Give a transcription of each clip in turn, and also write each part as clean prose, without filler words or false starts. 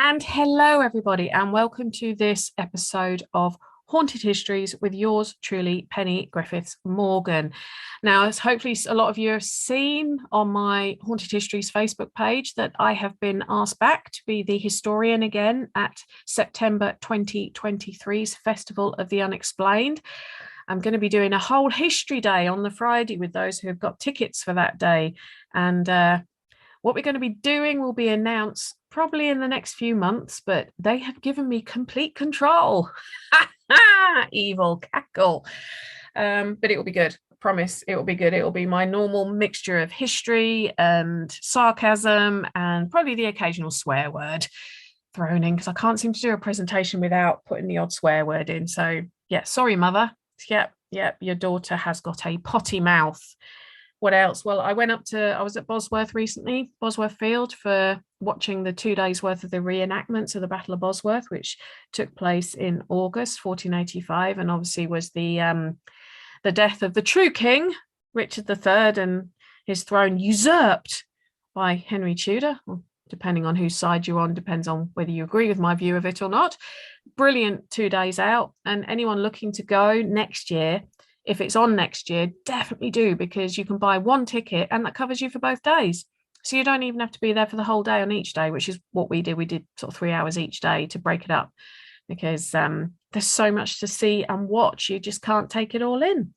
And hello, everybody, and welcome to this episode of Haunted Histories with yours truly, Penny Griffiths Morgan. Now, as hopefully a lot of you have seen on my Haunted Histories Facebook page, that I have been asked back to be the historian again at September 2023's Festival of the Unexplained. I'm going to be doing a whole history day on the Friday with those who have got tickets for that day. And what we're going to be doing will be announced probably in the next few months, but they have given me complete control. Evil cackle. But it will be good. I promise it will be good. It will be my normal mixture of history and sarcasm and probably the occasional swear word thrown in, because I can't seem to do a presentation without putting the odd swear word in. So yeah, sorry, mother. Yep, your daughter has got a potty mouth. What else? Well, I was at Bosworth recently, Bosworth Field, for watching the 2 days worth of the reenactments of the Battle of Bosworth, which took place in August 1485, and obviously was the death of the true king, Richard III, and his throne usurped by Henry Tudor. Well, depending on whose side you're on, depends on whether you agree with my view of it or not. Brilliant 2 days out, and anyone looking to go next year, if it's on next year, definitely do, because you can buy one ticket and that covers you for both days. So you don't even have to be there for the whole day on each day, which is what we did. We did sort of 3 hours each day to break it up, because there's so much to see and watch. You just can't take it all in.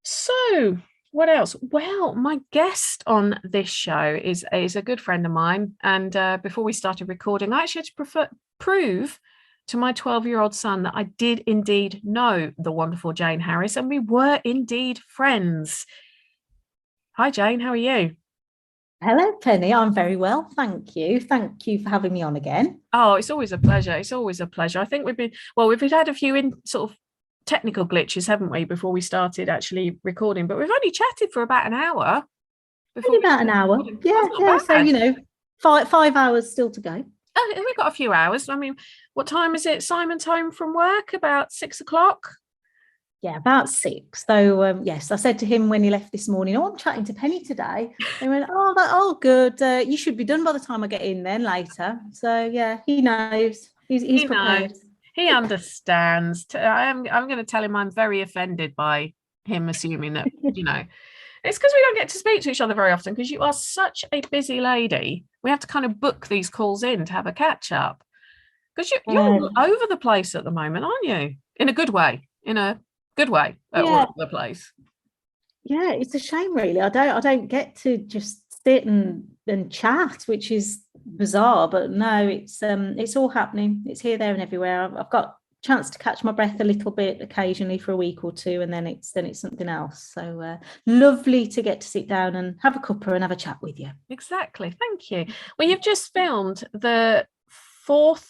So what else? Well, my guest on this show is a good friend of mine. And before we started recording, I actually had to prove to my 12-year-old son that I did indeed know the wonderful Jayne Harris, and we were indeed friends. Hi, Jayne, how are you? Hello, Penny. I'm very well, thank you. Thank you for having me on again. Oh, it's always a pleasure. It's always a pleasure. I think we've had a few sort of technical glitches, haven't we, before we started actually recording, but we've only chatted for about an hour before Only about an hour. recording. Yeah, That's yeah. not So, bad. 5 hours still to go. We've got a few hours. I mean, what time is it? Simon's home from work about 6 o'clock. Yeah, about 6. So, yes, I said to him when he left this morning, "Oh, I'm chatting to Penny today." They went, "Oh, good. You should be done by the time I get in then later." So, yeah, he knows. He's He prepared. knows. He understands. I'm going to tell him I'm very offended by him assuming that, it's because we don't get to speak to each other very often, because you are such a busy lady. We have to kind of book these calls in to have a catch up, because you're all over the place at the moment, aren't you? In a good way. In a good way, all Yeah, over the place. yeah. It's a shame, really. I don't get to just sit and chat, which is bizarre, but no, it's all happening. It's here, there, and everywhere. I've got a chance to catch my breath a little bit occasionally for a week or two, and then it's something else. So lovely to get to sit down and have a cuppa and have a chat with you. Exactly. Thank you. Well, you've just filmed the 4th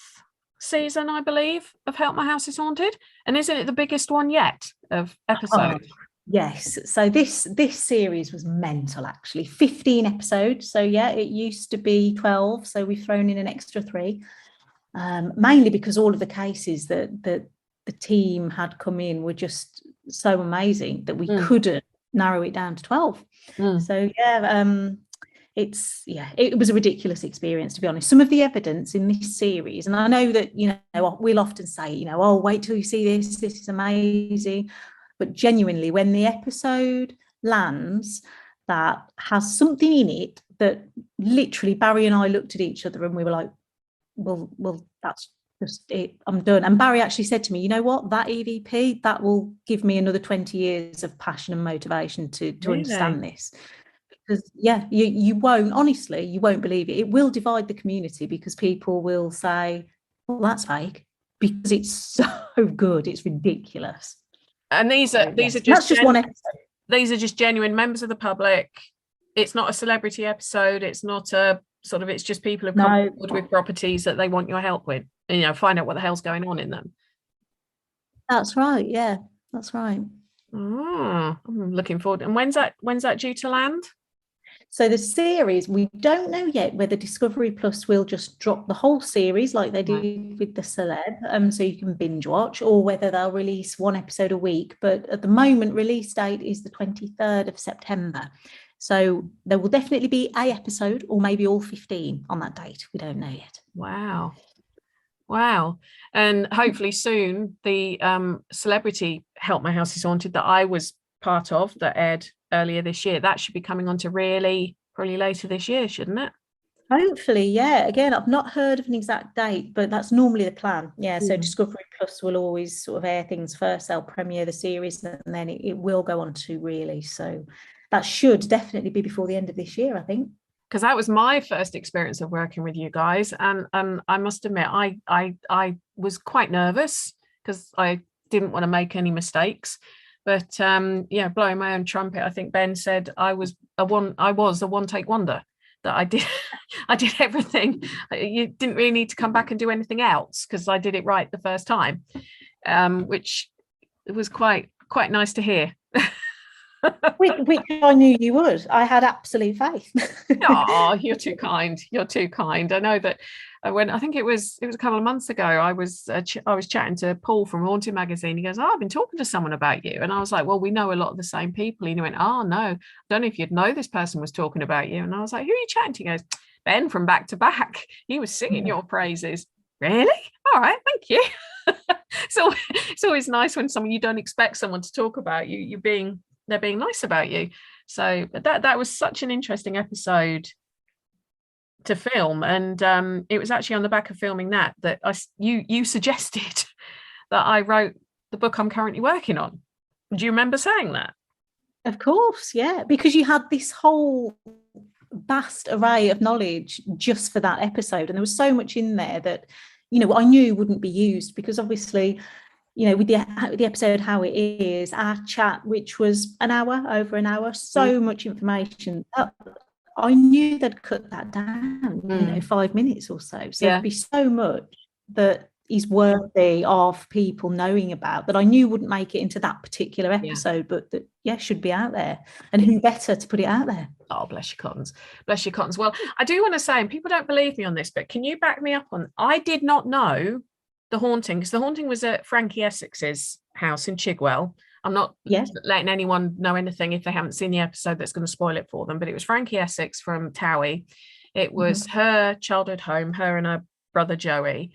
season, I believe, of Help My House is Haunted, and isn't it the biggest one yet of episodes? Yes, so this series was mental, actually. 15 episodes. So yeah, it used to be 12, so we've thrown in an extra 3, mainly because all of the cases that the team had come in were just so amazing that we couldn't narrow it down to 12. So yeah, it was a ridiculous experience, to be honest. Some of the evidence in this series, and I know that we'll often say, "Oh, wait till you see this is amazing," but genuinely, when the episode lands that has something in it that literally Barry and I looked at each other and we were like, well, that's just it. I'm done. And Barry actually said to me, "You know what? That EVP, that will give me another 20 years of passion and motivation to Really? understand this." Because yeah, you won't, honestly, you won't believe it. It will divide the community, because people will say, "Well, that's fake," because it's so good. It's ridiculous. And these are Yes, just that's just one episode. These are just genuine members of the public. It's not a celebrity episode. It's not a sort of, it's just people who've come forward with properties that they want your help with, and find out what the hell's going on in them. That's right. Yeah, that's right. Oh, I'm looking forward. And when's that due to land? So the series, we don't know yet whether Discovery Plus will just drop the whole series like they did with the Celeb, so you can binge watch, or whether they'll release one episode a week. But at the moment, release date is the 23rd of September. So there will definitely be a episode, or maybe all 15 on that date. We don't know yet. Wow. And hopefully soon the celebrity Help My House is Haunted that I was part of, that aired earlier this year, that should be coming on to really probably later this year, shouldn't it? Hopefully, yeah. Again, I've not heard of an exact date, but that's normally the plan. Yeah. So Discovery Plus will always sort of air things first. They'll premiere the series, and then it will go on to really. So that should definitely be before the end of this year, I think. Because that was my first experience of working with you guys, and I must admit, I was quite nervous because I didn't want to make any mistakes. But yeah, blowing my own trumpet, I think Ben said I was a one-take wonder. That I did everything. You didn't really need to come back and do anything else because I did it right the first time, which was quite nice to hear. Which I knew you would. I had absolute faith. Oh, you're too kind. You're too kind. I know that when I think it was a couple of months ago, I was chatting to Paul from Haunted Magazine. He goes, "Oh, I've been talking to someone about you," and I was like, "Well, we know a lot of the same people." And he went, "Oh no, I don't know if you'd know this person was talking about you." And I was like, "Who are you chatting to?" He goes, "Ben from Back to Back. He was singing your praises." Really? All right, thank you. So it's always nice when someone you don't expect someone to talk about you, they're being nice about you. So that was such an interesting episode to film, and it was actually on the back of filming that you suggested that I wrote the book I'm currently working on. Do you remember saying that? Of course, yeah, because you had this whole vast array of knowledge just for that episode, and there was so much in there that I knew wouldn't be used, because obviously with the episode How It Is, our chat, which was over an hour, so much information that I knew they'd cut that down, 5 minutes or so. So there'd be so much that is worthy of people knowing about that I knew wouldn't make it into that particular episode, but that should be out there. And who better to put it out there? Oh, bless your cottons. Bless your cottons. Well, I do want to say, and people don't believe me on this, but can you back me up on, I did not know the haunting, because the haunting was at Frankie Essex's house in Chigwell. I'm not letting anyone know anything if they haven't seen the episode that's going to spoil it for them, but it was Frankie Essex from Towie. It was her childhood home, her and her brother Joey.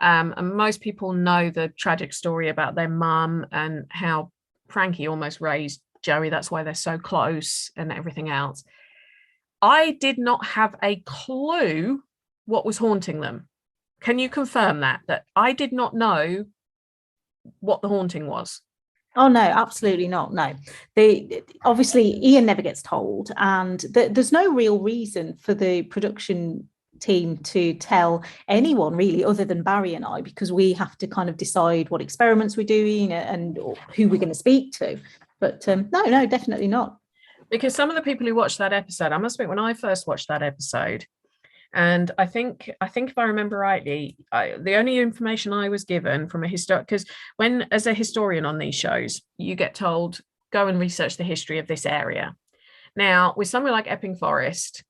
And most people know the tragic story about their mum and how Frankie almost raised Joey. That's why they're so close and everything else. I did not have a clue what was haunting them. Can you confirm that I did not know what the haunting was? Oh no, absolutely not. No, obviously Ian never gets told, and there's no real reason for the production team to tell anyone really, other than Barry and I, because we have to kind of decide what experiments we're doing and who we're going to speak to. But no, definitely not. Because some of the people who watched that episode, I must admit, when I first watched that episode, and I think if I remember rightly, the only information I was given from a historian, because as a historian on these shows, you get told, go and research the history of this area. Now, with somewhere like Epping Forest,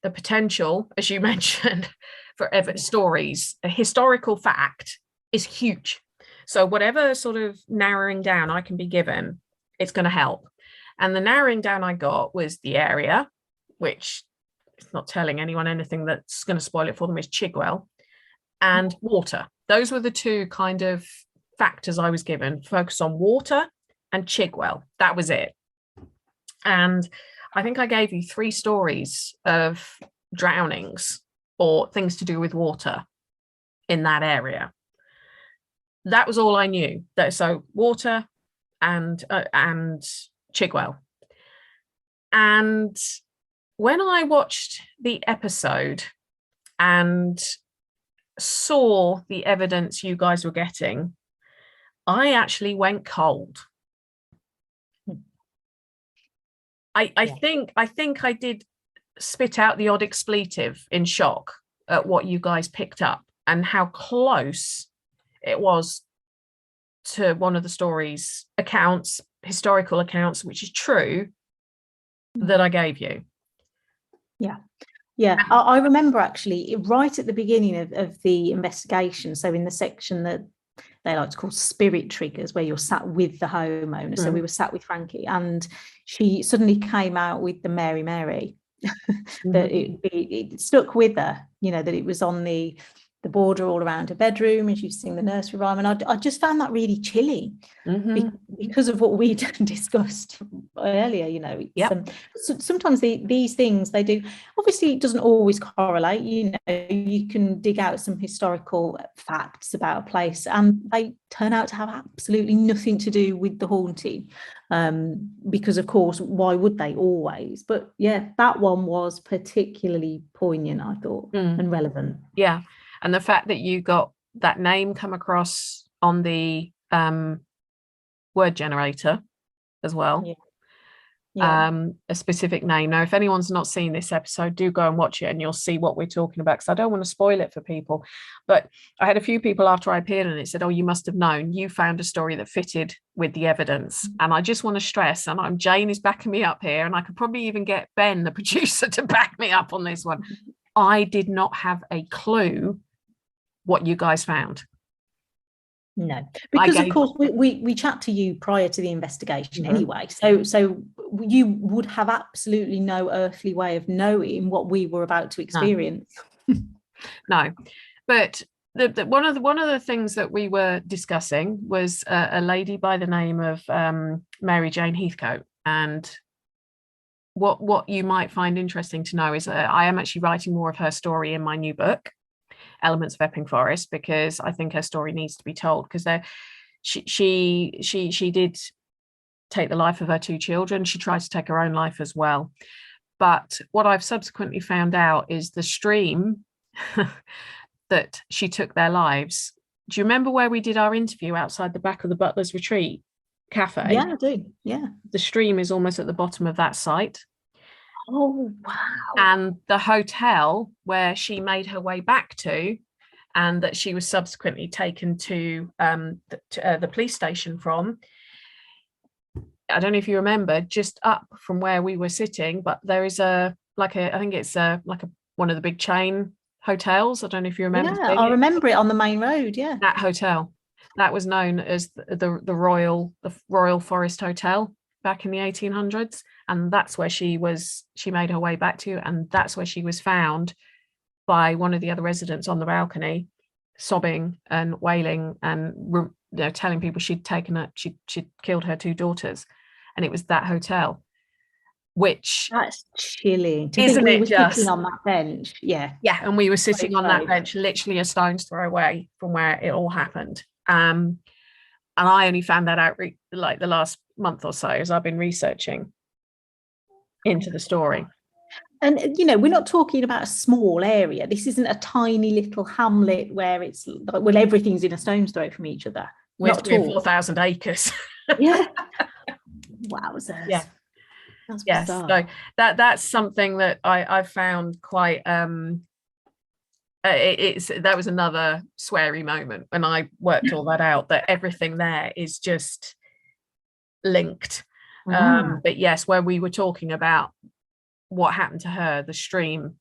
the potential, as you mentioned, for stories, a historical fact is huge. So whatever sort of narrowing down I can be given, it's going to help. And the narrowing down I got was the area, which, it's not telling anyone anything that's going to spoil it for them, is Chigwell, and water. Those were the two kind of factors I was given. Focus on water and Chigwell. That was it. And I think I gave you 3 stories of drownings or things to do with water in that area. That was all I knew. So water and Chigwell. And when I watched the episode and saw the evidence you guys were getting, I actually went cold. I think I did spit out the odd expletive in shock at what you guys picked up and how close it was to one of the stories historical accounts, which is true, that I gave you. Yeah, I remember actually right at the beginning of the investigation, so in the section that they like to call spirit triggers, where you're sat with the homeowner. So we were sat with Frankie, and she suddenly came out with the Mary Mary. That it stuck with her, that it was on the border all around her bedroom, and she was singing the nursery rhyme, and I just found that really chilling, because of what we'd discussed earlier. Sometimes these things, they do, obviously it doesn't always correlate. You can dig out some historical facts about a place and they turn out to have absolutely nothing to do with the haunting, because of course, why would they always? But yeah, that one was particularly poignant, I thought, and relevant. Yeah. And the fact that you got that name come across on the word generator as well. A specific name. Now, if anyone's not seen this episode, do go and watch it and you'll see what we're talking about, because I don't want to spoil it for people. But I had a few people after I appeared on it said, oh, you must have known, you found a story that fitted with the evidence. And I just want to stress, and Jayne is backing me up here, and I could probably even get Ben, the producer, to back me up on this one. I did not have a clue what you guys found. No, because of course we chat to you prior to the investigation anyway, so you would have absolutely no earthly way of knowing what we were about to experience. No, but one of the things that we were discussing was a lady by the name of Mary Jane Heathcote, and what you might find interesting to know is I am actually writing more of her story in my new book, Elements of Epping Forest, because I think her story needs to be told, because she did take the life of her 2 children. She tried to take her own life as well. But what I've subsequently found out is the stream that she took their lives. Do you remember where we did our interview outside the back of the Butler's Retreat Cafe? Yeah, I do. Yeah. The stream is almost at the bottom of that site. Oh, wow. And the hotel where she made her way back to, and that she was subsequently taken to the police station from, I don't know if you remember, just up from where we were sitting, but there is I think it's one of the big chain hotels. I don't know if you remember. Yeah, I remember it on the main road. Yeah. That hotel, that was known as the Royal Forest Hotel back in the 1800s, and that's where she made her way back to, and that's where she was found by one of the other residents on the balcony, sobbing and wailing and telling people she'd killed her 2 daughters, and it was that hotel. Which, that's chilling. Isn't it? Just sitting on that bench. Yeah, and we were sitting on that bench, literally a stone's throw away from where it all happened. And I only found that out like the last month or so as I've been researching into the story. And we're not talking about a small area. This isn't a tiny little hamlet where it's like, well, everything's in a stone's throw from each other. We're 4,000 acres. Yeah. Wowzers. Yeah. That's yes. bizarre. So that's something that I found quite that was another sweary moment when I worked all that out, that everything there is just linked. But yes, where we were talking about what happened to her, the stream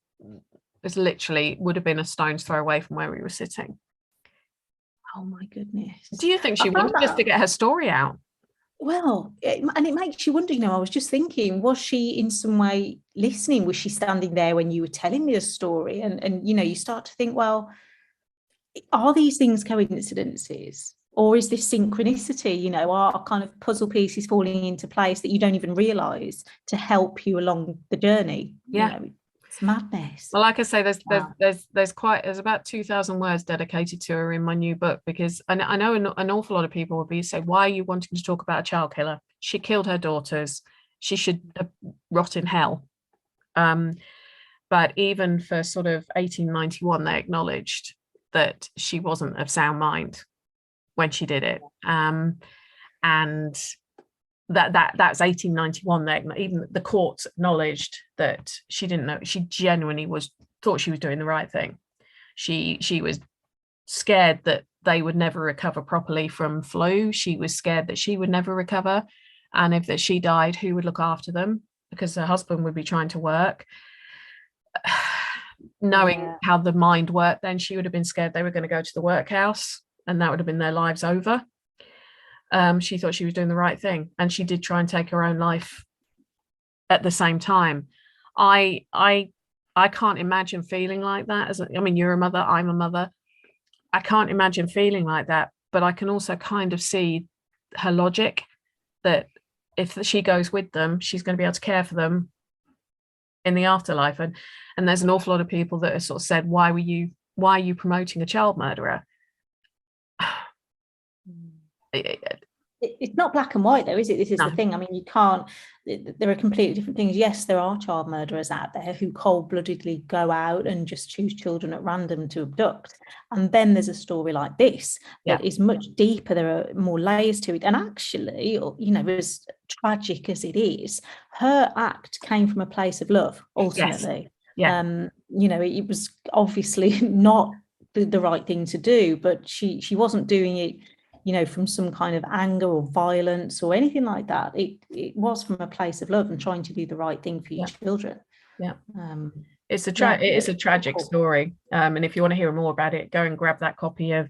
was literally would have been a stone's throw away from where we were sitting. Oh my goodness. Do you think she wanted just to get her story out? Well, and it makes you wonder, I was just thinking, was she in some way listening? Was she standing there when you were telling me the story? And you start to think, well, are these things coincidences? Or is this synchronicity? Are kind of puzzle pieces falling into place that you don't even realise to help you along the journey? Yeah. It's madness. Well, like I say, there's about 2,000 words dedicated to her in my new book, because I know an awful lot of people will be saying, why are you wanting to talk about a child killer? She killed her daughters. She should rot in hell. But even for sort of 1891, they acknowledged that she wasn't of sound mind when she did it. And that's 1891. Even the courts acknowledged that she didn't know. She genuinely thought she was doing the right thing. She was scared that they would never recover properly from flu. She was scared that she would never recover, and if that she died, who would look after them, because her husband would be trying to work. Knowing how the mind worked, then she would have been scared they were going to go to the workhouse and that would have been their lives over. She thought she was doing the right thing, and she did try and take her own life at the same time. I can't imagine feeling like that. I mean, you're a mother, I'm a mother. I can't imagine feeling like that, but I can also kind of see her logic, that if she goes with them, she's going to be able to care for them in the afterlife. And there's an awful lot of people that have sort of said, why are you promoting a child murderer? It's not black and white though, is it? This is No. the thing. I mean, you can't, there are completely different things. Yes, there are child murderers out there who cold-bloodedly go out and just choose children at random to abduct. And then there's a story like this that is much deeper. There are more layers to it. And actually, you know, as tragic as it is, her act came from a place of love, ultimately. Yes. You know, it was obviously not the right thing to do, but she wasn't doing it, you know, from some kind of anger or violence or anything like that. It was from a place of love and trying to do the right thing for your children. It is a tragic story. And if you want to hear more about it, go and grab that copy of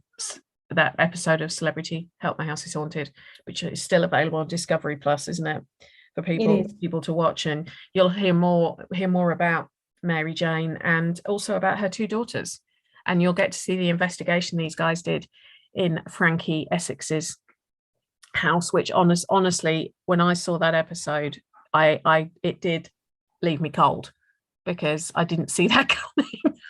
that episode of Celebrity Help My House is Haunted, which is still available on Discovery Plus, isn't it? For people to watch, and you'll hear more about Mary Jayne and also about her two daughters. And you'll get to see the investigation these guys did in Frankie Essex's house, which honestly, when I saw that episode, it did leave me cold, because I didn't see that coming.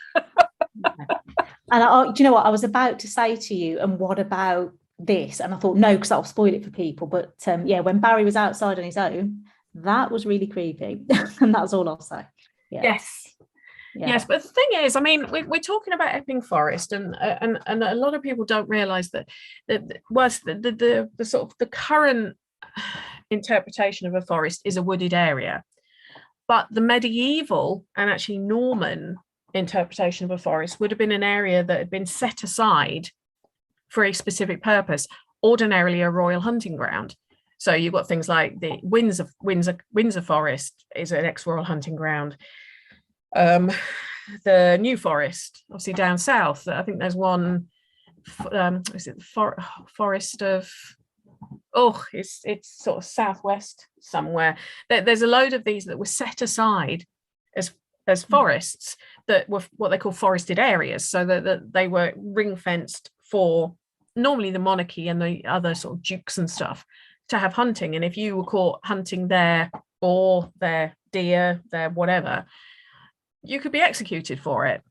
And do you know what I was about to say to you? And what about this? And I thought, no, because that'll spoil it for people. But when Barry was outside on his own, that was really creepy. And that's all I'll say. Yes, but the thing is, I mean, we're talking about Epping Forest, and a lot of people don't realise that the sort of the current interpretation of a forest is a wooded area, but the medieval and actually Norman interpretation of a forest would have been an area that had been set aside for a specific purpose, ordinarily a royal hunting ground. So you've got things like the Windsor Forest is an ex-royal hunting ground. The New Forest, obviously down south, I think there's one, is it the Forest of, it's sort of southwest somewhere. There's a load of these that were set aside as forests that were what they call forested areas, so that they were ring fenced for normally the monarchy and the other sort of dukes and stuff to have hunting. And if you were caught hunting their boar, their deer, their whatever, you could be executed for it.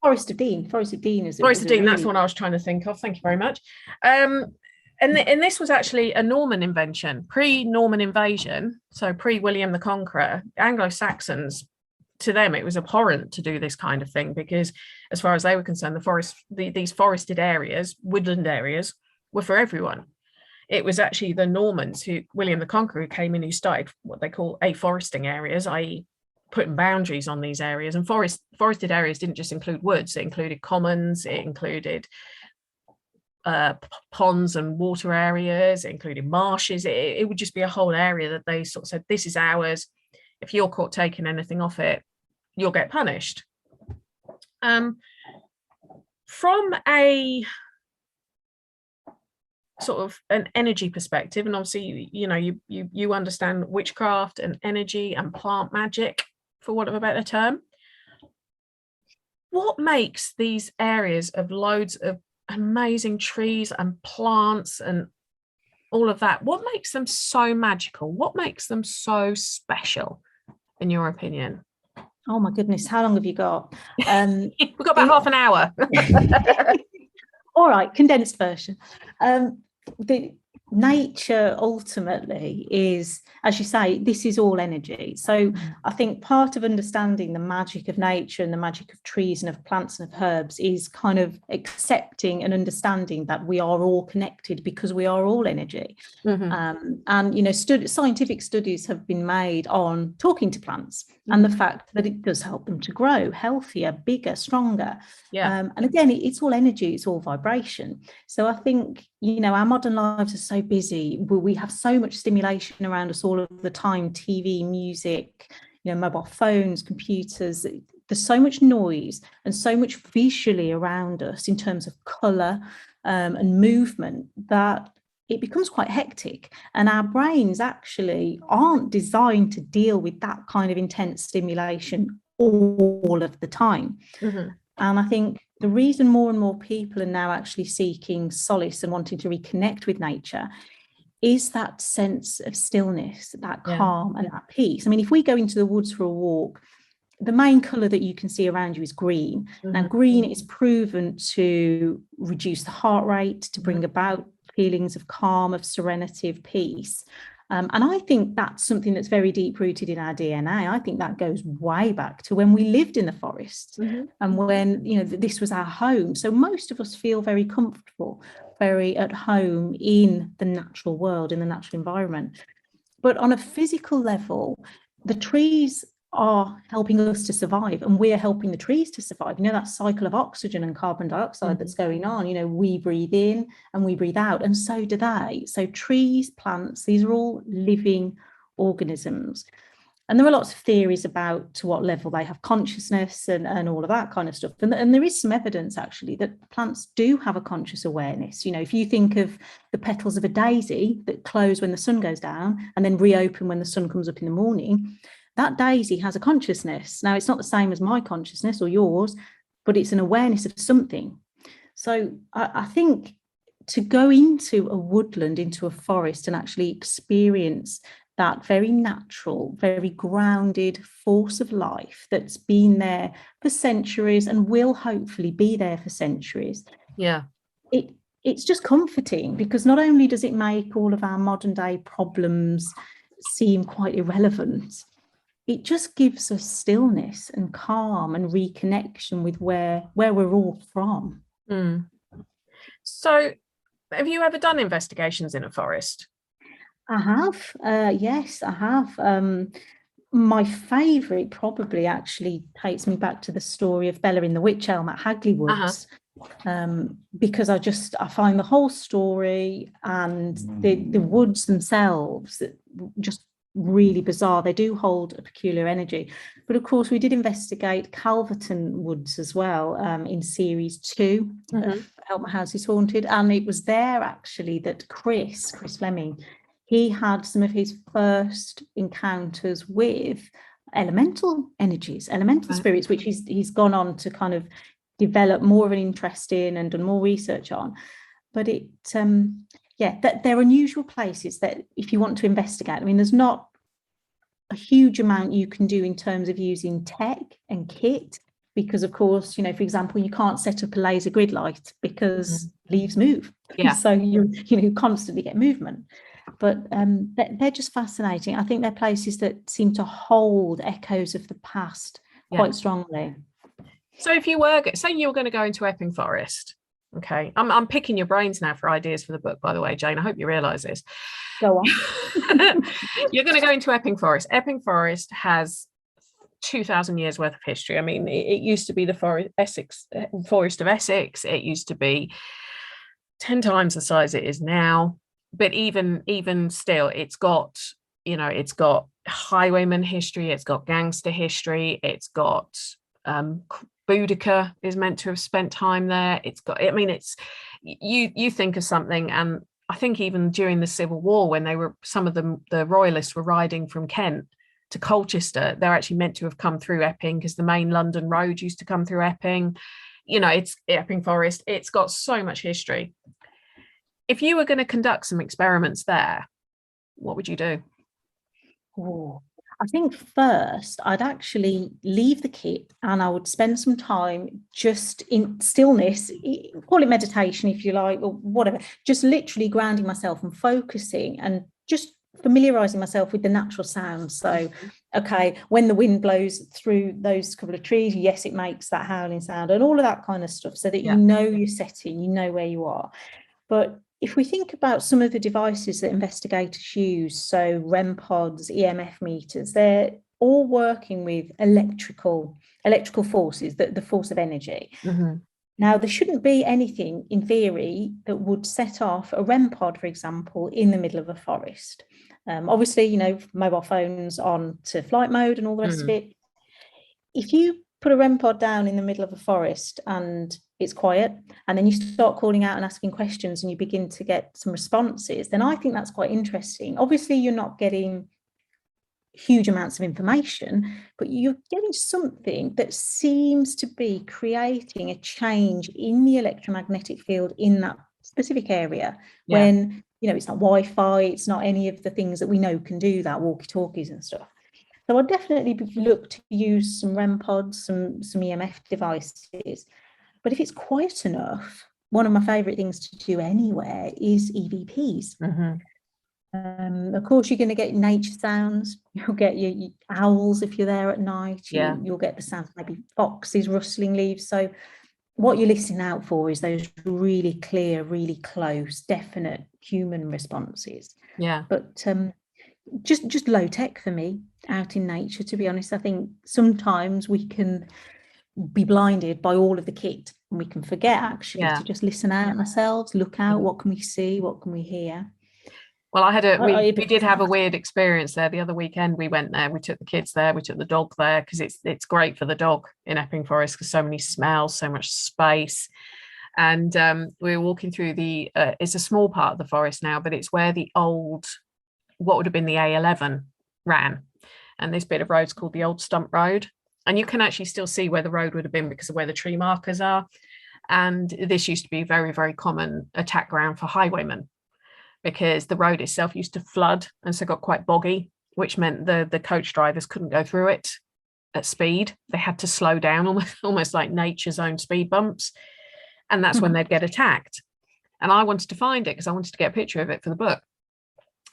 Forest of Dean is that's what I was trying to think of. Thank you very much. And this was actually a Norman invention, pre-Norman invasion, so pre-William the Conqueror. Anglo-Saxons, to them, it was abhorrent to do this kind of thing, because as far as they were concerned, these forested areas, woodland areas, were for everyone. It was actually the Normans, William the Conqueror, who came in, who started what they call afforesting areas, i.e. putting boundaries on these areas. And forested areas didn't just include woods, it included commons, it included ponds and water areas, it included marshes. It would just be a whole area that they sort of said, this is ours. If you're caught taking anything off it, you'll get punished. From a sort of an energy perspective, and obviously you understand witchcraft and energy and plant magic, for want of a better term, what makes these areas of loads of amazing trees and plants and all of that, what makes them so magical? What makes them so special, in your opinion? Oh my goodness, how long have you got? We've got about half an hour. All right, condensed version. The nature ultimately is, as you say, this is all energy. So I think part of understanding the magic of nature and the magic of trees and of plants and of herbs is kind of accepting and understanding that we are all connected, because we are all energy. And scientific studies have been made on talking to plants and the fact that it does help them to grow healthier, bigger, stronger. And again, it's all energy, it's all vibration. So I think our modern lives are so busy, we have so much stimulation around us all of the time, TV, music, mobile phones, computers. there's so much noise and so much visually around us in terms of colour and movement that it becomes quite hectic, and our brains actually aren't designed to deal with that kind of intense stimulation all of the time. Mm-hmm. And I think the reason more and more people are now actually seeking solace and wanting to reconnect with nature is that sense of stillness, that calm and that peace. I mean, if we go into the woods for a walk, the main colour that you can see around you is green. Mm-hmm. Now, green is proven to reduce the heart rate, to bring about feelings of calm, of serenity, of peace. And I think that's something that's very deep rooted in our DNA. I think that goes way back to when we lived in the forest and when, you know, this was our home. So most of us feel very comfortable, very at home in the natural world, in the natural environment. But on a physical level, the trees are helping us to survive, and we're helping the trees to survive. You know, that cycle of oxygen and carbon dioxide that's going on, you know, we breathe in and we breathe out, and so do they. So trees, plants, these are all living organisms. And there are lots of theories about to what level they have consciousness and all of that kind of stuff. And there is some evidence actually that plants do have a conscious awareness. You know, if you think of the petals of a daisy that close when the sun goes down and then reopen when the sun comes up in the morning, that daisy has a consciousness. Now, it's not the same as my consciousness or yours, but it's an awareness of something. So I think to go into a woodland, into a forest, and actually experience that very natural, very grounded force of life that's been there for centuries and will hopefully be there for centuries. Yeah. It's just comforting, because not only does it make all of our modern day problems seem quite irrelevant, it just gives us stillness and calm and reconnection with where we're all from. So have you ever done investigations in a forest? I have, yes, I have. My favourite probably actually takes me back to the story of Bella in the Wych Elm at Hagley Woods, because I find the whole story and the woods themselves just really bizarre. They do hold a peculiar energy. But of course, we did investigate Calverton Woods as well in series 2 of Help My House Is Haunted. And it was there actually that Chris Fleming, he had some of his first encounters with elemental energies, elemental spirits, which he's gone on to kind of develop more of an interest in and done more research on. But that they're unusual places that if you want to investigate, I mean, there's not a huge amount you can do in terms of using tech and kit, because of course, you know, for example, you can't set up a laser grid light because leaves move. So you constantly get movement. But they're just fascinating. I think they're places that seem to hold echoes of the past quite strongly. So if you were, say you were going to go into Epping Forest, okay, I'm picking your brains now for ideas for the book, by the way, Jane, I hope you realise this. Go on. You're going to go into Epping Forest. Epping Forest has 2,000 years worth of history. I mean, it used to be the Forest of Essex. It used to be 10 times the size it is now. But even still, it's got highwayman history, it's got gangster history, it's got Boudica is meant to have spent time there. It's got, I mean, it's you think of something, and I think even during the Civil War, when some of the royalists were riding from Kent to Colchester, they're actually meant to have come through Epping, because the main London road used to come through Epping. You know, it's Epping Forest. It's got so much history. If you were going to conduct some experiments there, what would you do? I think first I'd actually leave the kit and I would spend some time just in stillness, call it meditation if you like, or whatever, just literally grounding myself and focusing and just familiarising myself with the natural sounds. So, okay, when the wind blows through those couple of trees, yes, it makes that howling sound and all of that kind of stuff, so that you know your setting, you know where you are. But if we think about some of the devices that investigators use, so REM pods, EMF meters, they're all working with electrical forces, the force of energy. Now, there shouldn't be anything in theory that would set off a REM pod, for example, in the middle of a forest. Obviously, you know, mobile phones on to flight mode and all the rest of it. If you put a REM pod down in the middle of a forest and it's quiet, and then you start calling out and asking questions and you begin to get some responses, then I think that's quite interesting. Obviously, you're not getting huge amounts of information, but you're getting something that seems to be creating a change in the electromagnetic field in that specific area. When, you know, it's not Wi-Fi, it's not any of the things that we know can do that, walkie-talkies and stuff. So I'll definitely look to use some REM pods, some EMF devices. But if it's quiet enough, one of my favourite things to do anywhere is EVPs. Of course, you're going to get nature sounds. You'll get your owls if you're there at night. You'll get the sounds, maybe foxes rustling leaves. So what you're listening out for is those really clear, really close, definite human responses. But just low tech for me out in nature, to be honest. I think sometimes we can be blinded by all of the kit and we can forget actually to just listen out ourselves, look out, what can we see, what can we hear. Well, we did have a weird experience there the other weekend. We went there, we took the kids there, we took the dog there, because it's great for the dog in Epping Forest because so many smells, so much space. And we were walking through it's a small part of the forest now, but it's where the old, what would have been the A11 ran. And this bit of road's called the Old Stump Road. And you can actually still see where the road would have been because of where the tree markers are. And this used to be a very, very common attack ground for highwaymen, because the road itself used to flood and so got quite boggy, which meant the coach drivers couldn't go through it at speed. They had to slow down, almost like nature's own speed bumps. And that's when they'd get attacked. And I wanted to find it because I wanted to get a picture of it for the book.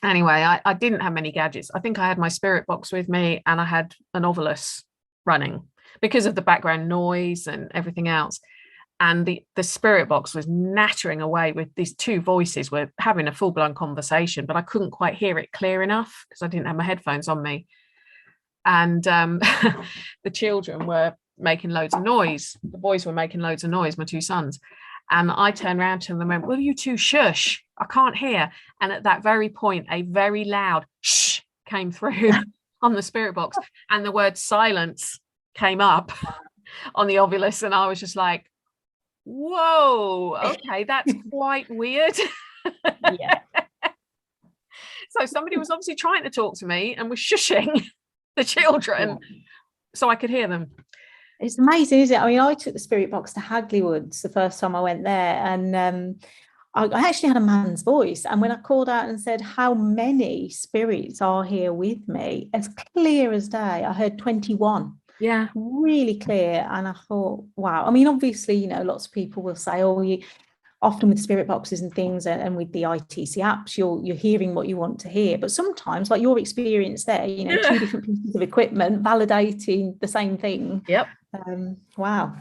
Anyway, I didn't have many gadgets. I think I had my spirit box with me and I had an Ovilus running because of the background noise and everything else. And the spirit box was nattering away with these two voices. Were having a full-blown conversation, but I couldn't quite hear it clear enough because I didn't have my headphones on me. And the children were making loads of noise. The boys were making loads of noise, my two sons. And I turned around to them and went, "Will you two shush? I can't hear." And at that very point, a very loud shh came through on the spirit box. And the word silence came up on the Ovilus. And I was just like, whoa, okay, that's quite weird. So somebody was obviously trying to talk to me and was shushing the children so I could hear them. It's amazing, isn't it? I mean, I took the spirit box to Hagley Woods the first time I went there, and I actually had a man's voice. And when I called out and said, "How many spirits are here with me?" as clear as day, I heard 21. Yeah, really clear. And I thought, wow. I mean, obviously, you know, lots of people will say, "Oh, you often with spirit boxes and things and with the ITC apps, you're hearing what you want to hear." But sometimes, like your experience there, you know, two different pieces of equipment validating the same thing. Wow.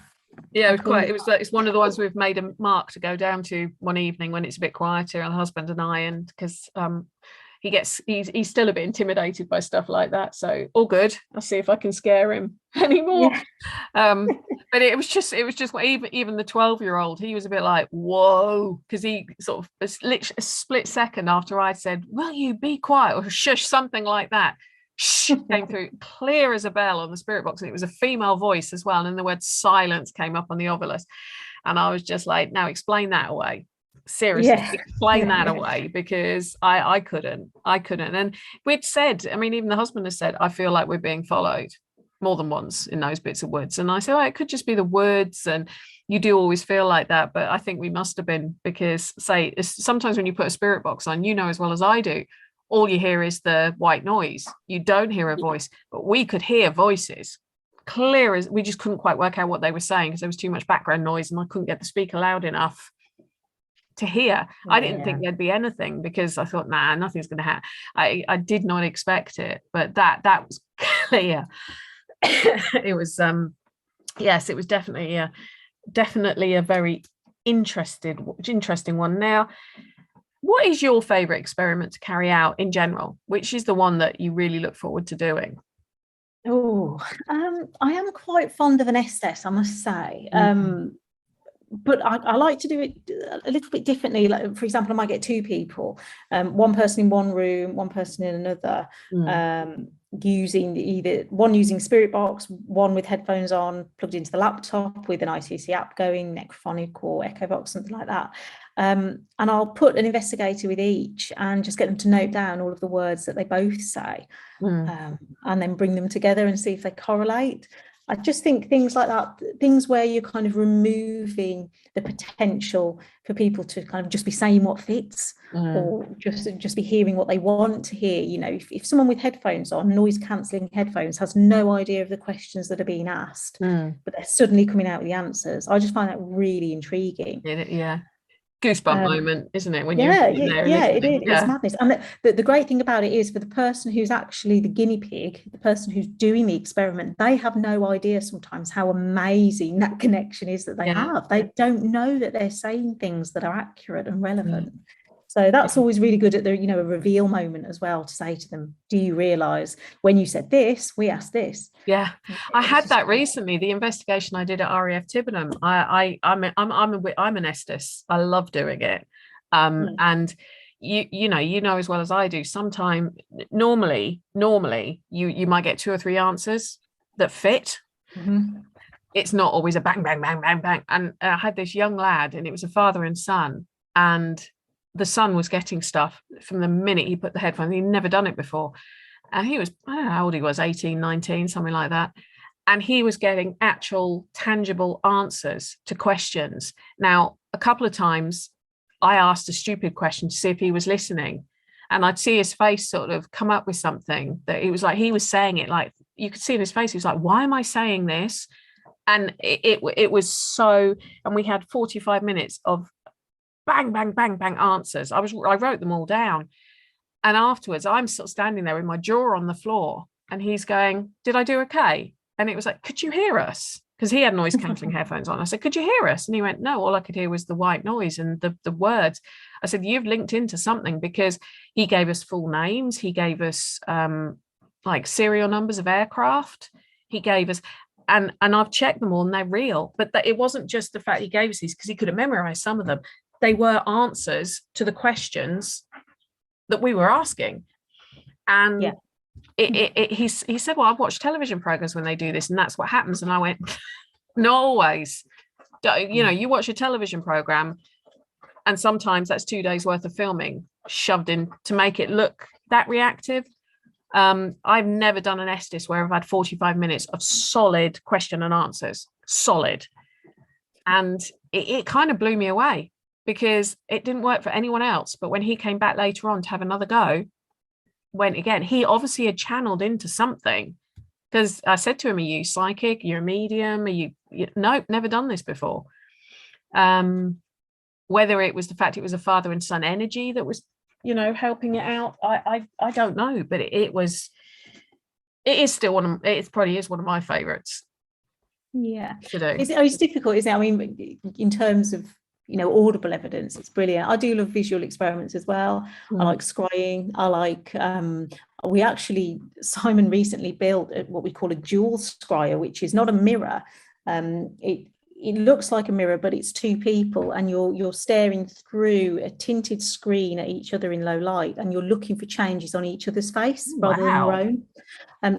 Yeah, it's one of the ones we've made a mark to go down to one evening when it's a bit quieter, and the husband and I, and because he's still a bit intimidated by stuff like that, so all good. I'll see if I can scare him anymore. But it was just even the 12-year-old, he was a bit like, whoa, because he sort of literally a split second after I said, "Will you be quiet?" or shush, something like that, shh came through clear as a bell on the spirit box, and it was a female voice as well, and then the word silence came up on the Ovilus, and I was just like, "Now explain that away. Seriously, explain that away," because I couldn't. And we'd said, I mean, even the husband has said, "I feel like we're being followed," more than once in those bits of woods. And I said, "Oh, it could just be the woods, and you do always feel like that." But I think we must have been, because sometimes when you put a spirit box on, you know as well as I do, all you hear is the white noise. You don't hear a voice, but we could hear voices clear as, we just couldn't quite work out what they were saying because there was too much background noise and I couldn't get the speaker loud enough to hear. I didn't think there'd be anything because I thought, nah, nothing's going to happen. I did not expect it, but that was clear. It was yes, it was definitely a very interesting one. Now, what is your favorite experiment to carry out in general? Which is the one that you really look forward to doing? I am quite fond of an SS, I must say. but I like to do it a little bit differently. Like, for example, I might get two people, one person in one room, one person in another, using either one using Spirit Box, one with headphones on, plugged into the laptop with an ICC app going, Necrophonic or Echo Box, something like that. And I'll put an investigator with each and just get them to note down all of the words that they both say, and then bring them together and see if they correlate. I just think things like that, things where you're kind of removing the potential for people to kind of just be saying what fits, or just be hearing what they want to hear. You know, if someone with headphones on, noise cancelling headphones, has no idea of the questions that are being asked, but they're suddenly coming out with the answers, I just find that really intriguing. Yeah. Goosebump moment, isn't it? When it is. Yeah. It's madness. And the great thing about it is, for the person who's actually the guinea pig, the person who's doing the experiment, they have no idea sometimes how amazing that connection is that they have. They don't know that they're saying things that are accurate and relevant. So that's always really good at the, you know, a reveal moment as well, to say to them, do you realise when you said this, we asked this? Yeah, I had that recently. The investigation I did at RAF Tibenham. I'm an Estes. I love doing it. And you know as well as I do. Sometimes, normally, you might get 2 or 3 answers that fit. It's not always a bang, bang, bang, bang, bang. And I had this young lad, and it was a father and son, and the son was getting stuff from the minute he put the headphones. He'd never done it before. And he was, I don't know how old he was, 18, 19, something like that. And he was getting actual tangible answers to questions. Now, a couple of times I asked a stupid question to see if he was listening. And I'd see his face sort of come up with something that it was like, he was saying it, like you could see in his face, he was like, why am I saying this? And it was so, and we had 45 minutes of bang, bang, bang, bang answers. I wrote them all down. And afterwards, I'm sort of standing there with my jaw on the floor, and he's going, did I do okay? And it was like, could you hear us? Because he had noise cancelling headphones on. I said, could you hear us? And he went, no, all I could hear was the white noise and the words. I said, you've linked into something, because he gave us full names. He gave us like serial numbers of aircraft. He gave us, and I've checked them all and they're real. But it wasn't just the fact he gave us these because he could have memorized some of them. They were answers to the questions that we were asking. And he said, well, I've watched television programs when they do this, and that's what happens. And I went, not always. You know, you watch a television program, and sometimes that's 2 days worth of filming shoved in to make it look that reactive. I've never done an Estes where I've had 45 minutes of solid question and answers, solid. And it kind of blew me away, because it didn't work for anyone else. But when he came back later on to have another go, went again. He obviously had channeled into something, because I said to him, are you psychic? You're a medium? Are you nope, never done this before. Whether it was the fact it was a father and son energy that was, you know, helping it out, I don't know. But it is still it probably is one of my favorites. Yeah. To do. It's difficult, isn't it? I mean, in terms of, you know, audible evidence, it's brilliant. I do love visual experiments as well. I like scrying. I like Simon recently built what we call a dual scryer, which is not a mirror. It looks like a mirror, but it's 2 people, and you're staring through a tinted screen at each other in low light, and you're looking for changes on each other's face rather than your own.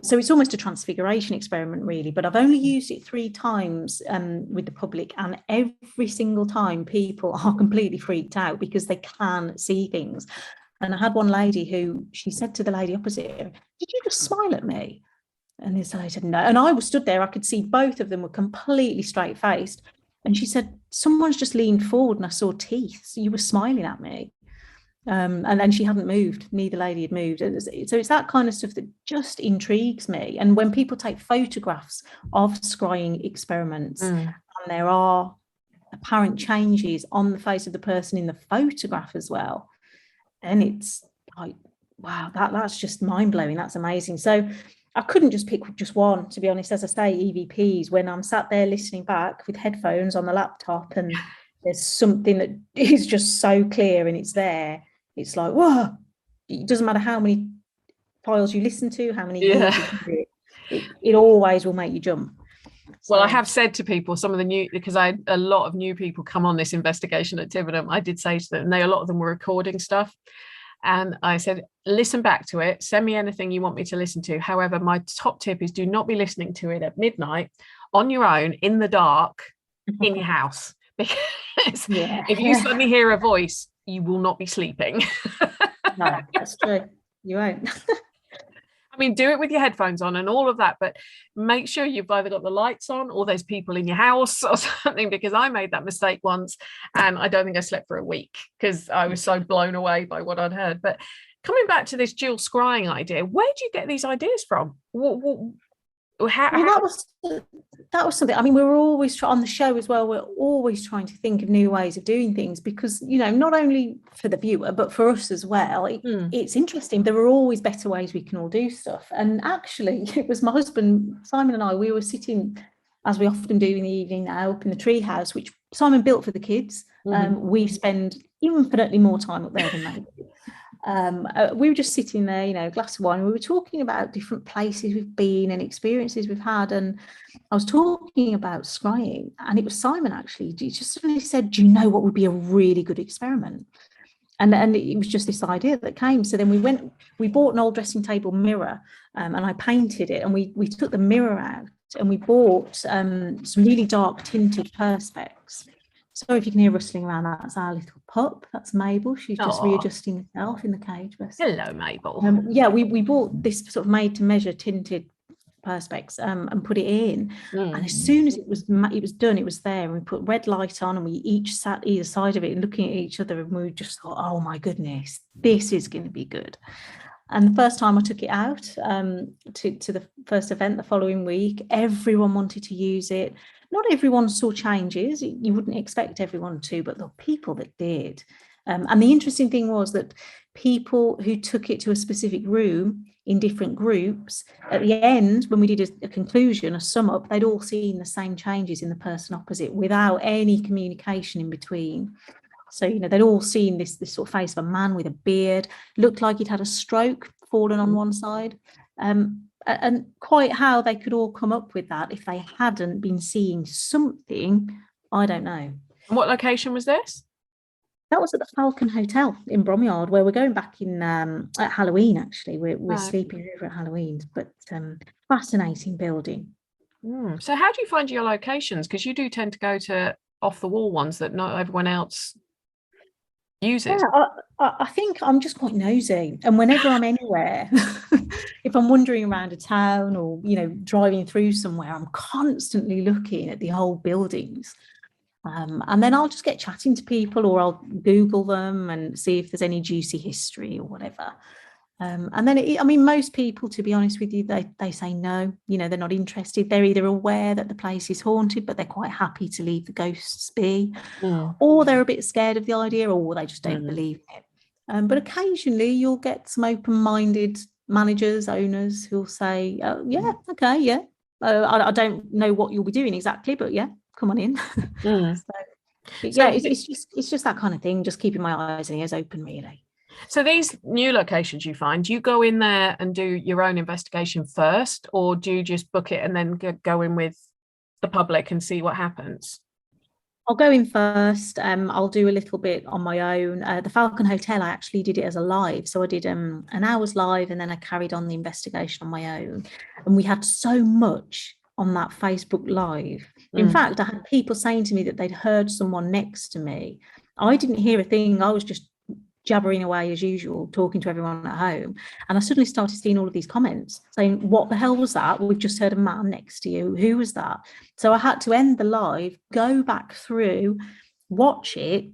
So it's almost a transfiguration experiment, really. But I've only used it 3 times with the public, and every single time people are completely freaked out because they can see things. And I had one lady who, she said to the lady opposite her, did you just smile at me? And this lady said no. And I was stood there, I could see both of them were completely straight faced. And she said, someone's just leaned forward and I saw teeth. So you were smiling at me. And then she hadn't moved. Neither lady had moved. So it's that kind of stuff that just intrigues me. And when people take photographs of scrying experiments, and there are apparent changes on the face of the person in the photograph as well, and it's like, wow, that's just mind-blowing. That's amazing. So I couldn't just pick just one, to be honest. As I say, EVPs, when I'm sat there listening back with headphones on the laptop and there's something that is just so clear and it's there, it's like, whoa, it doesn't matter how many files you listen to, how many years you can do it, it always will make you jump. Well, I So, have said to people, some of the new, because I a lot of new people come on this investigation at Tiverton, I did say to them, and a lot of them were recording stuff. And I said, listen back to it, send me anything you want me to listen to. However, my top tip is do not be listening to it at midnight on your own in the dark in your house. Because yeah, if you suddenly hear a voice, you will not be sleeping. no, that's true. You won't. I mean, do it with your headphones on and all of that, but make sure you've either got the lights on or there's people in your house or something, because I made that mistake once and I don't think I slept for a week because I was so blown away by what I'd heard. But coming back to this dual scrying idea, where do you get these ideas from? Well, that was something. I mean, we were always on the show as well. We're always trying to think of new ways of doing things because, not only for the viewer but for us as well. It's interesting. There are always better ways we can all do stuff. And actually, it was my husband Simon and I. We were sitting, as we often do in the evening now, up in the tree house, which Simon built for the kids. We spend infinitely more time up there than they do. We were just sitting there, glass of wine. We were talking about different places we've been and experiences we've had. And I was talking about scrying, and it was Simon actually. He just suddenly said, "Do you know what would be a really good experiment?" And it was just this idea that came. So then we bought an old dressing table mirror, and I painted it. And we took the mirror out, and we bought some really dark tinted perspex. Sorry if you can hear rustling around. That's our little pup. That's Mabel. She's just readjusting herself in the cage. Hello, Mabel. Yeah, we bought this sort of made to measure tinted perspex and put it in. And as soon as it was done, it was there. And we put red light on, and we each sat either side of it and looking at each other. And we just thought, oh my goodness, this is going to be good. And the first time I took it out to the first event the following week, everyone wanted to use it. Not everyone saw changes. You wouldn't expect everyone to, but there were people that did. And the interesting thing was that people who took it to a specific room in different groups, at the end, when we did a conclusion, a sum up, they'd all seen the same changes in the person opposite without any communication in between. So, they'd all seen this sort of face of a man with a beard, looked like he'd had a stroke, fallen on one side. And quite how they could all come up with that if they hadn't been seeing something, I don't know. And what location was this? That was at the Falcon Hotel in Bromyard, where we're going back in at Halloween, actually. We're sleeping over at Halloween, but fascinating building. So how do you find your locations? Because you do tend to go to off-the-wall ones that not everyone else uses. Yeah, I think I'm just quite nosy, and whenever I'm anywhere, if I'm wandering around a town or driving through somewhere, I'm constantly looking at the old buildings, and then I'll just get chatting to people, or I'll Google them and see if there's any juicy history or whatever. And then most people, to be honest with you, they say no, they're not interested. They're either aware that the place is haunted, but they're quite happy to leave the ghosts be, or they're a bit scared of the idea, or they just don't believe it. But occasionally you'll get some open-minded managers, owners who'll say, oh, yeah, okay, yeah. I don't know what you'll be doing exactly, but yeah, come on in. It's just that kind of thing, just keeping my eyes and ears open, really. So these new locations you find, do you go in there and do your own investigation first, or do you just book it and then go in with the public and see what happens? I'll go in first. I'll do a little bit on my own. The Falcon Hotel, I actually did it as a live. So I did an hour's live, and then I carried on the investigation on my own. And we had so much on that Facebook Live. In fact, I had people saying to me that they'd heard someone next to me. I didn't hear a thing. I was just jabbering away as usual, talking to everyone at home. And I suddenly started seeing all of these comments saying, what the hell was that? We've just heard a man next to you. Who was that? So I had to end the live, go back through, watch it,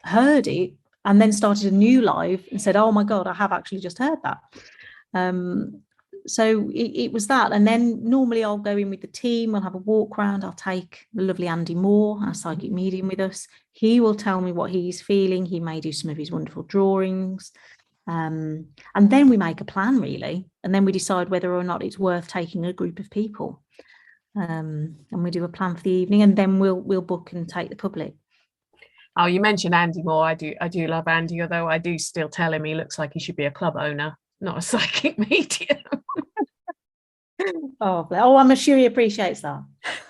heard it, and then started a new live and said, oh my God, I have actually just heard that. So it was that. And then normally I'll go in with the team. We'll have a walk around. I'll take the lovely Andy Moore, our psychic medium, with us. He will tell me what he's feeling. He may do some of his wonderful drawings. And then we make a plan, really. And then we decide whether or not it's worth taking a group of people. And we do a plan for the evening, and then we'll book and take the public. Oh, you mentioned Andy Moore. I do love Andy, although I do still tell him he looks like he should be a club owner, not a psychic medium. Oh, I'm sure he appreciates that.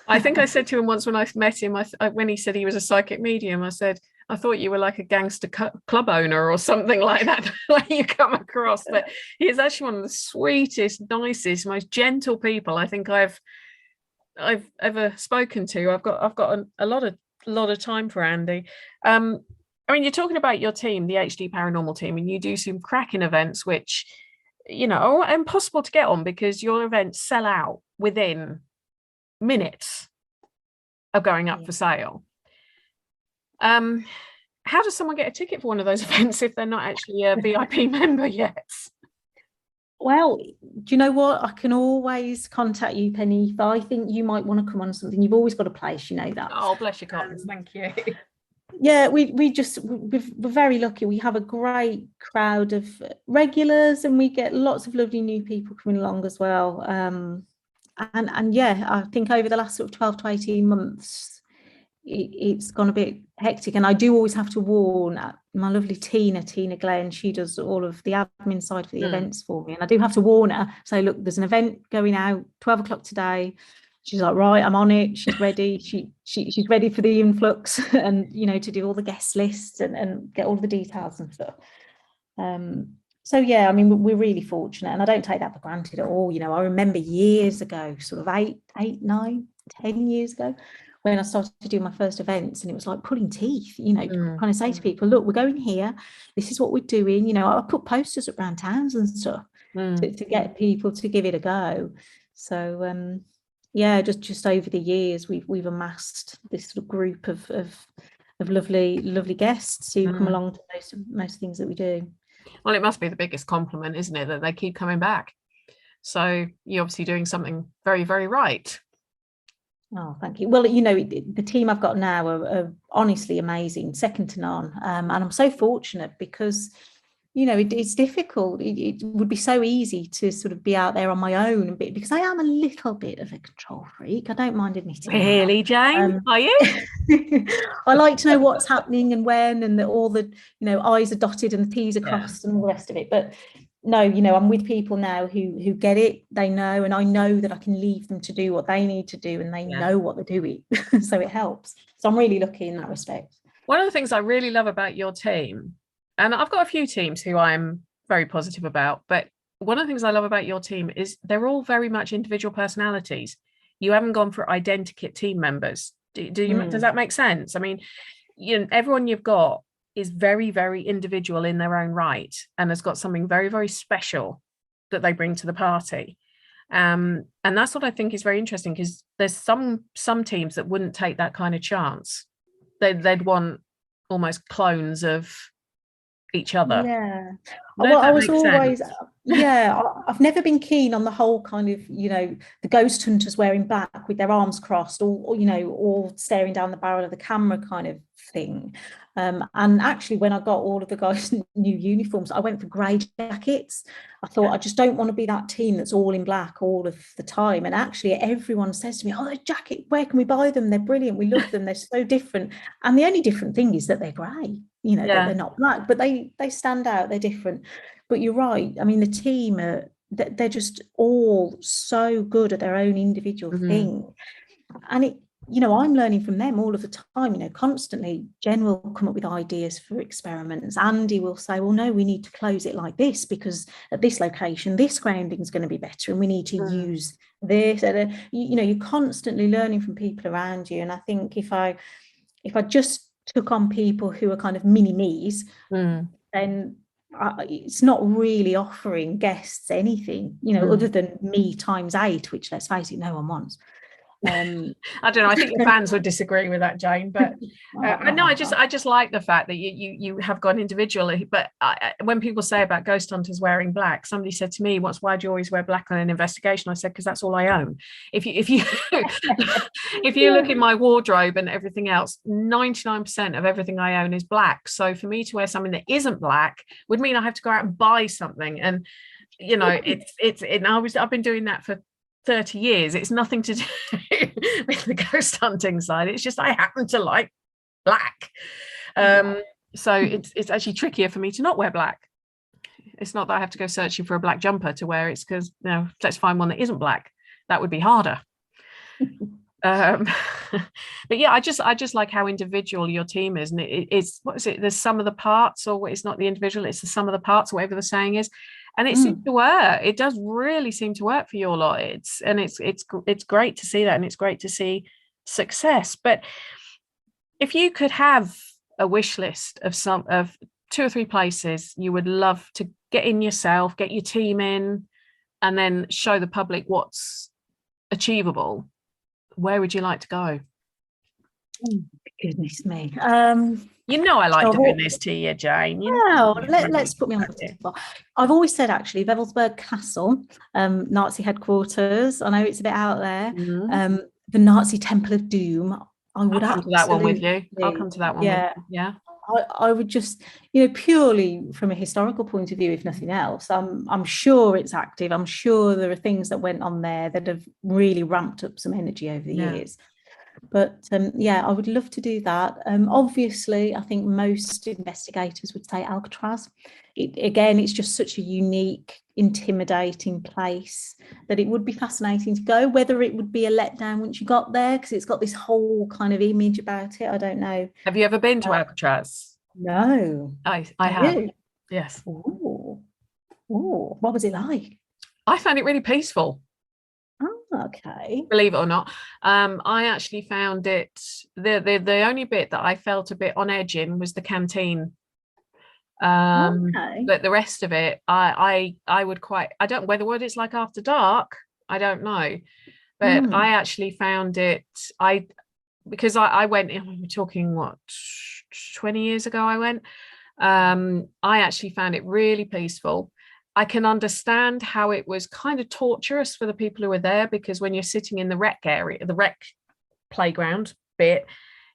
I think I said to him once when I met him, when he said he was a psychic medium, I said, I thought you were like a gangster club owner or something like that when you come across. But he is actually one of the sweetest, nicest, most gentle people I think I've ever spoken to. I've got a lot of time for Andy. I mean, you're talking about your team, the HD Paranormal team, and you do some cracking events, which, you know, are impossible to get on because your events sell out within minutes of going up for sale. How does someone get a ticket for one of those events if they're not actually a VIP member yet? Well, do you know what? I can always contact you, Penny, if I think you might want to come on something. You've always got a place, you know that. Oh, bless your cotton. Thank you. Yeah, we're very lucky. We have a great crowd of regulars, and we get lots of lovely new people coming along as well. And yeah, I think over the last sort of 12 to 18 months, it's gone a bit hectic, and I do always have to warn my lovely Tina Glenn. She does all of the admin side for the events for me, and I do have to warn her. So look, there's an event going out 12 o'clock today. She's like, right, I'm on it. She's ready. She's ready for the influx, and you know, to do all the guest lists and get all the details and stuff. So yeah, I mean, we're really fortunate, and I don't take that for granted at all. You know, I remember years ago, sort of 8, 9, 10 years ago, when I started to do my first events, and it was like pulling teeth, you know, kind of say to people, look, we're going here, this is what we're doing. You know, I put posters around towns and stuff to get people to give it a go. So yeah, just over the years, we've amassed this sort of group of lovely guests who come along to most things that we do. Well, it must be the biggest compliment, isn't it, that they keep coming back? So you're obviously doing something very, very right. Oh, thank you. Well, you know, the team I've got now are honestly amazing, second to none. And I'm so fortunate because, you know, it's difficult. It would be so easy to sort of be out there on my own a bit, because I am a little bit of a control freak. I don't mind admitting Really, Jayne? Are you? I like to know what's happening and when, and that all the, you know, I's are dotted and the T's are crossed and all the rest of it. But no, you know, I'm with people now who get it, they know, and I know that I can leave them to do what they need to do, and they know what they're doing. So it helps. So I'm really lucky in that respect. One of the things I really love about your team, and I've got a few teams who I'm very positive about, but one of the things I love about your team is they're all very much individual personalities. You haven't gone for identikit team members. Does that make sense? I mean, you know, everyone you've got is very, very individual in their own right, and has got something very, very special that they bring to the party. And that's what I think is very interesting, because there's some teams that wouldn't take that kind of chance. They'd want almost clones of each other. Yeah. Well, I was always, I've never been keen on the whole kind of, you know, the ghost hunters wearing black with their arms crossed, or you know, or staring down the barrel of the camera kind of thing. And actually, when I got all of the guys' new uniforms, I went for grey jackets. I thought, I just don't want to be that team that's all in black all of the time. And actually, everyone says to me, oh, those jackets, where can we buy them? They're brilliant. We love them. They're so different. And the only different thing is that they're grey, you know, that they're not black, but they stand out. They're different. But you're right. I mean, the team they're just all so good at their own individual thing. And it, you know, I'm learning from them all of the time, you know, constantly. Jen will come up with ideas for experiments. Andy will say, well, no, we need to close it like this, because at this location, this grounding is going to be better, and we need to use this. You know, you're constantly learning from people around you. And I think if I just took on people who are kind of mini me's, then it's not really offering guests anything, you know, other than me times 8, which, let's face it, no one wants. I don't know, I think your fans would disagree with that, Jayne, but no, I just like the fact that you have gone individually. But when people say about ghost hunters wearing black, somebody said to me once, why do you always wear black on an investigation? I said, because that's all I own. If you if you look in my wardrobe and everything else, 99% of everything I own is black. So for me to wear something that isn't black would mean I have to go out and buy something. And you know, I've been doing that for 30 years. It's nothing to do with the ghost hunting side. It's just I happen to like black. So it's actually trickier for me to not wear black. It's not that I have to go searching for a black jumper to wear. It's because, you know, let's find one that isn't black. that would be harder. But yeah, I just like how individual your team is, and it's, what is it, there's some of the parts, or it's not the individual, it's the sum of the parts, or whatever the saying is, and it seems to work. It does really seem to work for your lot. It's great to see that, and it's great to see success. But if you could have a wish list of 2 or 3 places you would love to get in yourself, get your team in, and then show the public what's achievable, where would you like to go? Oh, goodness me. You know I like doing this to you, Jayne. Let's put me on the spot. I've always said, actually, Wewelsburg Castle, Nazi headquarters. I know it's a bit out there. The Nazi Temple of Doom. I would I'll come to that one with you. I'll come to that one. Yeah. With you. Yeah. I would just, purely from a historical point of view, if nothing else, I'm sure it's active. I'm sure there are things that went on there that have really ramped up some energy over the years. But I would love to do that. Obviously, I think most investigators would say Alcatraz. It's just such a unique, intimidating place that it would be fascinating to go. Whether it would be a letdown once you got there, because it's got this whole kind of image about it, I don't know. Have you ever been to Alcatraz? No. I have. Yes. Ooh. What was it like? I found it really peaceful. Okay. Believe it or not, I actually found it, the only bit that I felt a bit on edge in was the canteen. But the rest of it, I would quite, I don't, whether what it's like after dark, I don't know, but I actually found it, because I went, we're talking what, 20 years ago I went, I actually found it really peaceful. I can understand how it was kind of torturous for the people who were there, because when you're sitting in the rec area, the rec playground bit,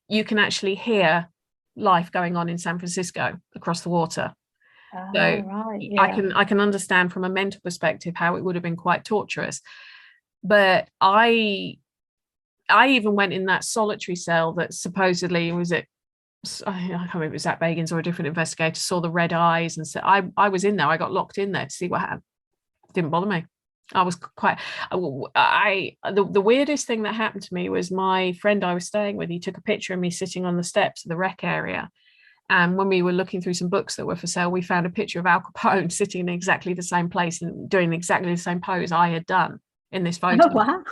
you can actually hear life going on in San Francisco across the water. I can understand from a mental perspective how it would have been quite torturous. But I even went in that solitary cell that supposedly was it, I can't remember if it was Zach Bagans or a different investigator, saw the red eyes, and said I was in there. I got locked in there to see what happened. It didn't bother me. I was quite. The weirdest thing that happened to me was my friend I was staying with. He took a picture of me sitting on the steps of the rec area, and when we were looking through some books that were for sale, we found a picture of Al Capone sitting in exactly the same place and doing exactly the same pose I had done in this photo. Oh, wow.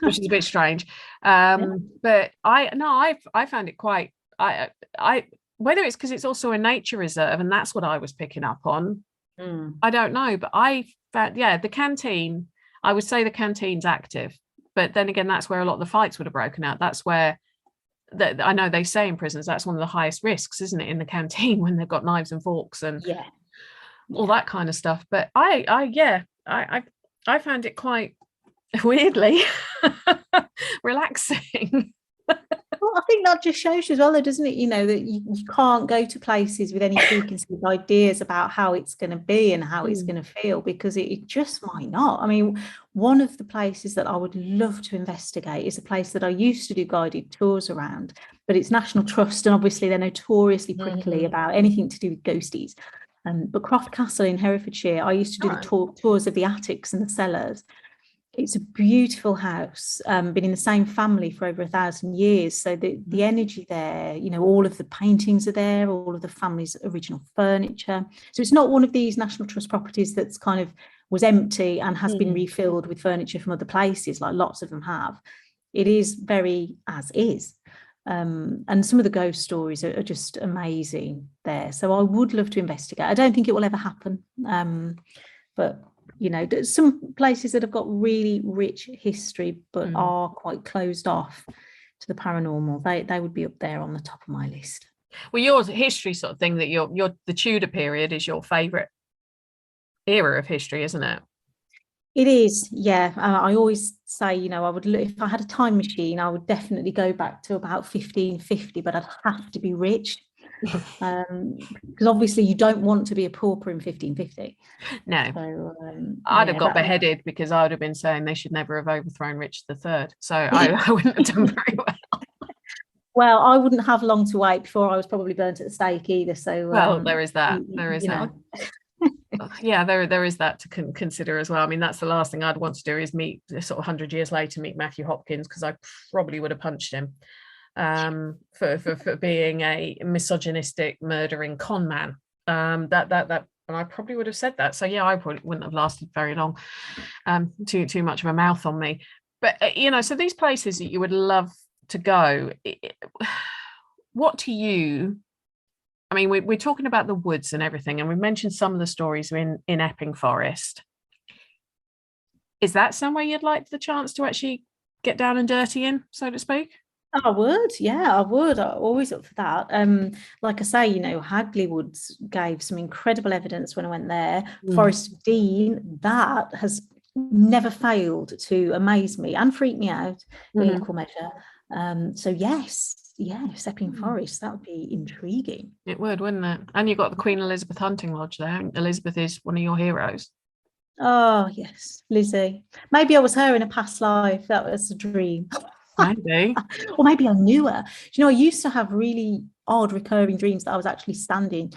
Which is a bit strange. But I found it quite. I whether it's because it's also a nature reserve and that's what I was picking up on, I don't know, but I found the canteen, I would say the canteen's active, but then again that's where a lot of the fights would have broken out. That's where I know they say in prisons that's one of the highest risks, isn't it, in the canteen, when they've got knives and forks and all that kind of stuff. But I found it quite weirdly relaxing. Well, I think that just shows you as well, though, doesn't it? That you can't go to places with any preconceived ideas about how it's going to be and how it's going to feel, because it just might not. I mean, one of the places that I would love to investigate is a place that I used to do guided tours around, but it's National Trust, and obviously they're notoriously prickly about anything to do with ghosties. But Croft Castle in Herefordshire, I used to do the tours of the attics and the cellars. It's a beautiful house, been in the same family for over 1,000 years. So the energy there, all of the paintings are there, all of the family's original furniture. So it's not one of these National Trust properties that's kind of was empty and has been refilled with furniture from other places, like lots of them have. It is very as is. And some of the ghost stories are just amazing there. So I would love to investigate. I don't think it will ever happen. But there's some places that have got really rich history but are quite closed off to the paranormal. They would be up there on the top of my list. Well, your history sort of thing, that your the Tudor period is your favourite era of history, isn't it? It is, yeah. I always say, I would, if I had a time machine, I would definitely go back to about 1550, but I'd have to be rich. Because obviously you don't want to be a pauper in 1550. No. So, I'd have got beheaded, because I would have been saying they should never have overthrown Richard III. So I wouldn't have done very well. Well, I wouldn't have long to wait before I was probably burnt at the stake either. So well, there is that. There is that. Yeah, there is that to consider as well. I mean, that's the last thing I'd want to do, is meet sort of 100 years later, meet Matthew Hopkins, because I probably would have punched him for being a misogynistic, murdering con man. That and I probably would have said that. So yeah, I probably wouldn't have lasted very long. Too much of a mouth on me. But so these places that you would love to go, what to you? I mean, we're talking about the woods and everything, and we've mentioned some of the stories in Epping Forest. Is that somewhere you'd like the chance to actually get down and dirty in, so to speak? I would, yeah, I would. I'm always up for that. Like I say, Hagley Woods gave some incredible evidence when I went there. Forest of Dean, that has never failed to amaze me and freak me out in equal measure. So yes, Epping Forest, that would be intriguing. It would, wouldn't it? And you've got the Queen Elizabeth hunting lodge there. Elizabeth is one of your heroes. Oh yes, Lizzie. Maybe I was her in a past life. That was a dream. Maybe. Or maybe I knew her. I used to have really odd recurring dreams that I was actually standing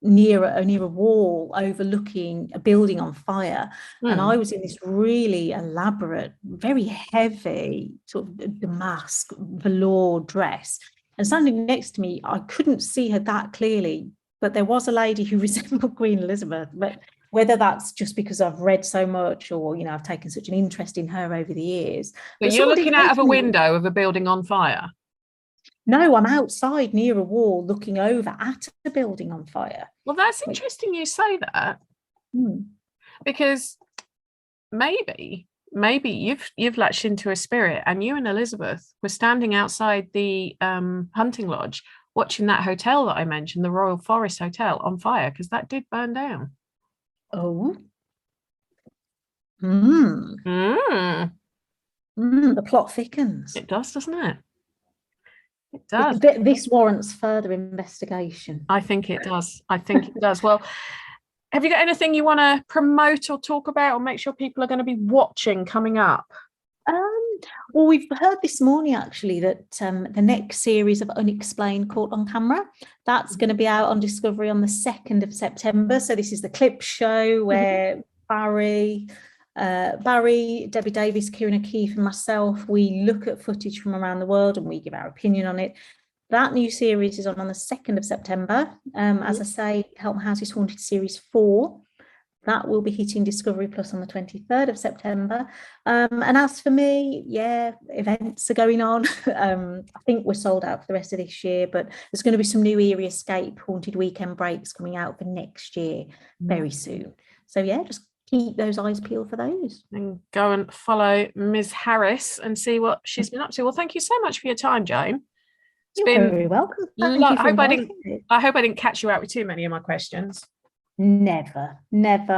near a wall overlooking a building on fire, and I was in this really elaborate, very heavy sort of damask velour dress, and standing next to me, I couldn't see her that clearly, but there was a lady who resembled Queen Elizabeth. But whether that's just because I've read so much, or I've taken such an interest in her over the years. But you're looking out of a window of a building on fire? No, I'm outside near a wall looking over at a building on fire. Well, that's interesting you say that, because maybe you've latched into a spirit, and you and Elizabeth were standing outside the hunting lodge watching that hotel that I mentioned, the Royal Forest Hotel, on fire, because that did burn down. Oh. The plot thickens. It does, doesn't it? It does. This warrants further investigation. I think it does. Well, have you got anything you want to promote or talk about, or make sure people are going to be watching coming up? Well, we've heard this morning actually that the next series of Unexplained Caught on Camera, that's going to be out on Discovery on the 2nd of September. So this is the clip show where Barry, Debbie Davis, Kieran O'Keefe and myself, we look at footage from around the world and we give our opinion on it. That new series is on the 2nd of September. As I say, Help Houses Haunted Series 4. That will be hitting Discovery Plus on the 23rd of September. And as for me, events are going on. I think we're sold out for the rest of this year, but there's going to be some new Eerie Escape Haunted Weekend breaks coming out for next year very soon. So just keep those eyes peeled for those. And go and follow Ms. Harris and see what she's been up to. Well, thank you so much for your time, Jayne. You're very welcome. I hope I didn't catch you out with too many of my questions. Never. At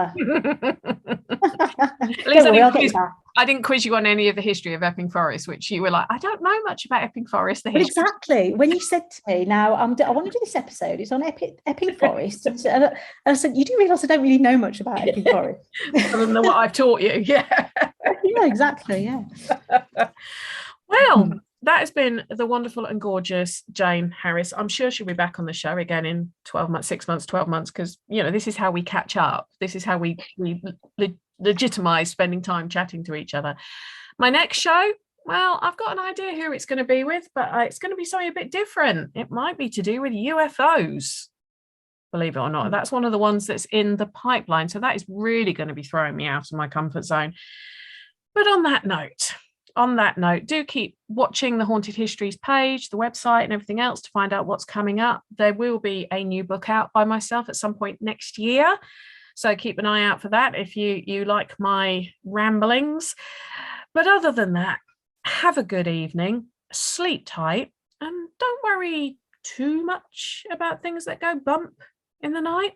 least I didn't quiz you on any of the history of Epping Forest, which you were like, I don't know much about Epping Forest. Exactly. When you said to me, now I want to do this episode, it's on Epping Forest. And I said, you do realise I don't really know much about Epping Forest. Other than what I've taught you. Yeah. Yeah, exactly. Yeah. Well, that has been the wonderful and gorgeous Jayne Harris. I'm sure she'll be back on the show again in 12 months, 6 months, 12 months, because, this is how we catch up. This is how we legitimize spending time chatting to each other. My next show, well, I've got an idea who it's going to be with, but it's going to be something a bit different. It might be to do with UFOs, believe it or not. That's one of the ones that's in the pipeline. So that is really going to be throwing me out of my comfort zone. But on that note, do keep watching the Haunted Histories page, the website and everything else to find out what's coming up. There will be a new book out by myself at some point next year. So keep an eye out for that if you like my ramblings. But other than that, have a good evening, sleep tight, and don't worry too much about things that go bump in the night.